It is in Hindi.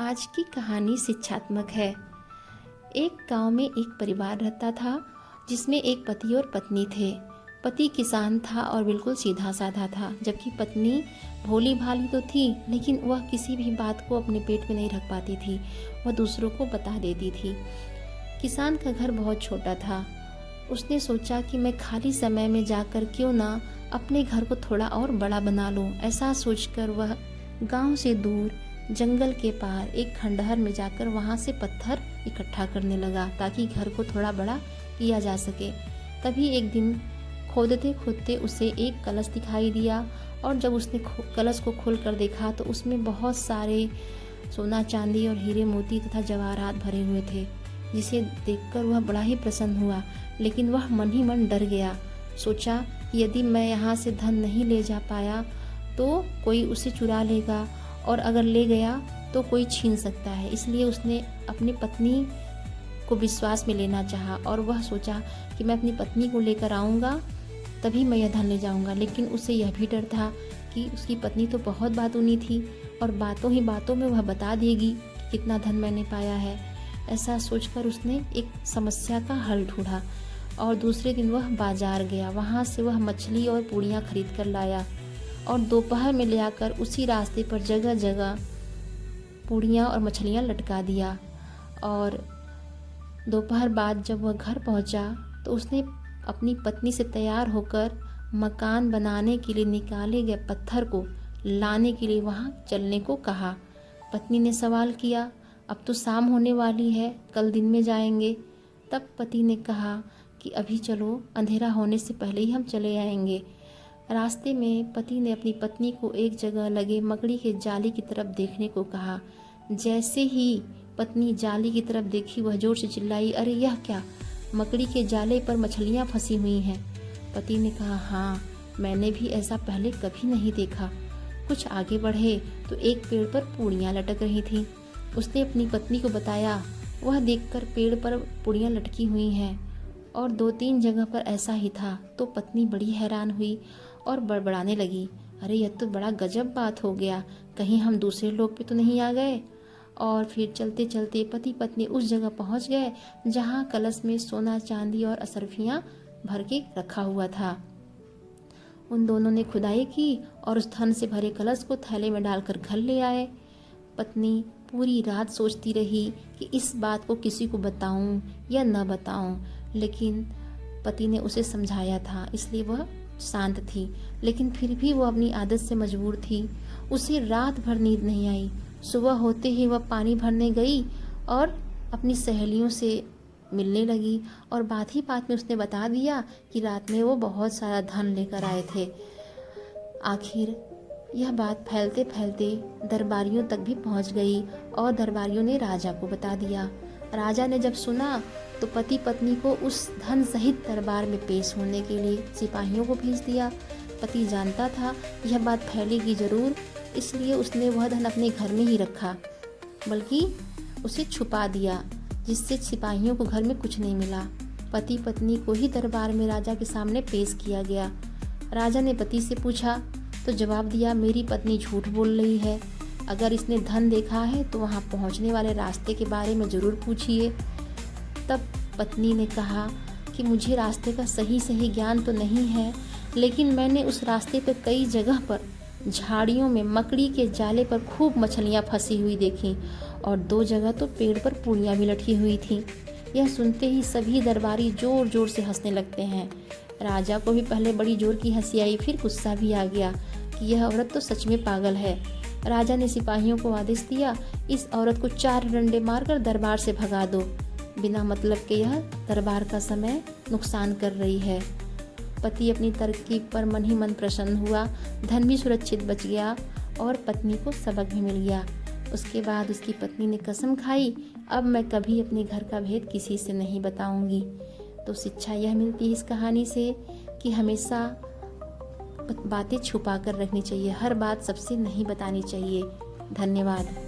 आज की कहानी शिक्षात्मक है। एक गांव में एक परिवार रहता था जिसमें एक पति और पत्नी थे। पति किसान था और बिल्कुल सीधा साधा था, जबकि पत्नी भोली भाली तो थी, लेकिन वह किसी भी बात को अपने पेट में नहीं रख पाती थी। वह दूसरों को बता देती थी। किसान का घर बहुत छोटा था। उसने सोचा कि मैं खाली समय में जाकर क्यों ना अपने घर को थोड़ा और बड़ा बना लूं। ऐसा सोचकर वह गांव से दूर जंगल के पार एक खंडहर में जाकर वहां से पत्थर इकट्ठा करने लगा ताकि घर को थोड़ा बड़ा किया जा सके। तभी एक दिन खोदते खोदते उसे एक कलश दिखाई दिया, और जब उसने कलश को खोल कर देखा तो उसमें बहुत सारे सोना चांदी और हीरे मोती तथा जवाहरात भरे हुए थे, जिसे देखकर वह बड़ा ही प्रसन्न हुआ। लेकिन वह मन ही मन डर गया। सोचा कि यदि मैं यहाँ से धन नहीं ले जा पाया तो कोई उसे चुरा लेगा, और अगर ले गया तो कोई छीन सकता है। इसलिए उसने अपनी पत्नी को विश्वास में लेना चाहा, और वह सोचा कि मैं अपनी पत्नी को लेकर आऊँगा तभी मैं यह धन ले जाऊँगा। लेकिन उसे यह भी डर था कि उसकी पत्नी तो बहुत बातूनी थी और बातों ही बातों में वह बता देगी कि कितना धन मैंने पाया है। ऐसा सोचकर उसने एक समस्या का हल ढूंढा, और दूसरे दिन वह बाजार गया। वहाँ से वह मछली और पूड़ियाँ खरीद कर लाया, और दोपहर में ले आकर उसी रास्ते पर जगह जगह पूड़ियाँ और मछलियाँ लटका दिया। और दोपहर बाद जब वह घर पहुँचा तो उसने अपनी पत्नी से तैयार होकर मकान बनाने के लिए निकाले गए पत्थर को लाने के लिए वहाँ चलने को कहा। पत्नी ने सवाल किया, अब तो शाम होने वाली है, कल दिन में जाएंगे। तब पति ने कहा कि अभी चलो, अंधेरा होने से पहले ही हम चले आएंगे। रास्ते में पति ने अपनी पत्नी को एक जगह लगे मकड़ी के जाली की तरफ देखने को कहा। जैसे ही पत्नी जाली की तरफ देखी, वह जोर से चिल्लाई, अरे यह क्या, मकड़ी के जाले पर मछलियाँ फंसी हुई हैं। पति ने कहा, हाँ, मैंने भी ऐसा पहले कभी नहीं देखा। कुछ आगे बढ़े तो एक पेड़ पर पूड़ियाँ लटक रही थीं। उसने अपनी पत्नी को बताया। वह देखकर पेड़ पर पूड़ियाँ लटकी हुई हैं और 2-3 जगह पर ऐसा ही था। तो पत्नी बड़ी हैरान हुई और बड़बड़ाने लगी, अरे यह तो बड़ा गजब बात हो गया, कहीं हम दूसरे लोग पे तो नहीं आ गए। और फिर चलते चलते पति पत्नी उस जगह पहुंच गए जहां कलश में सोना चांदी और असरफियां भर के रखा हुआ था। उन दोनों ने खुदाई की और उस धन से भरे कलश को थैले में डालकर घर ले आए। पत्नी पूरी रात सोचती रही कि इस बात को किसी को बताऊं या न बताऊं, लेकिन पति ने उसे समझाया था, इसलिए वह शांत थी। लेकिन फिर भी वह अपनी आदत से मजबूर थी। उसे रात भर नींद नहीं आई। सुबह होते ही वह पानी भरने गई और अपनी सहेलियों से मिलने लगी, और बात ही बात में उसने बता दिया कि रात में वो बहुत सारा धन लेकर आए थे। आखिर यह बात फैलते फैलते दरबारियों तक भी पहुंच गई, और दरबारियों ने राजा को बता दिया। राजा ने जब सुना तो पति पत्नी को उस धन सहित दरबार में पेश होने के लिए सिपाहियों को भेज दिया। पति जानता था यह बात फैलेगी जरूर, इसलिए उसने वह धन अपने घर में ही रखा, बल्कि उसे छुपा दिया, जिससे सिपाहियों को घर में कुछ नहीं मिला। पति पत्नी को ही दरबार में राजा के सामने पेश किया गया। राजा ने पति से पूछा तो जवाब दिया, मेरी पत्नी झूठ बोल रही है। अगर इसने धन देखा है तो वहाँ पहुँचने वाले रास्ते के बारे में ज़रूर पूछिए। तब पत्नी ने कहा कि मुझे रास्ते का सही सही ज्ञान तो नहीं है, लेकिन मैंने उस रास्ते पर कई जगह पर झाड़ियों में मकड़ी के जाले पर खूब मछलियाँ फंसी हुई देखी, और 2 जगह तो पेड़ पर पूड़ियाँ भी लटकी हुई थीं। यह सुनते ही सभी दरबारी जोर जोर से हंसने लगते हैं। राजा को भी पहले बड़ी जोर की हंसी आई, फिर गुस्सा भी आ गया कि यह औरत तो सच में पागल है। राजा ने सिपाहियों को आदेश दिया, इस औरत को 4 डंडे मारकर दरबार से भगा दो। बिना मतलब के यह दरबार का समय नुकसान कर रही है। पति अपनी तरकीब पर मन ही मन प्रसन्न हुआ। धन भी सुरक्षित बच गया और पत्नी को सबक भी मिल गया। उसके बाद उसकी पत्नी ने कसम खाई, अब मैं कभी अपने घर का भेद किसी से नहीं बताऊंगी। तो शिक्षा यह मिलती है इस कहानी से कि हमेशा बातें छुपा कर रखनी चाहिए, हर बात सबसे नहीं बतानी चाहिए। धन्यवाद।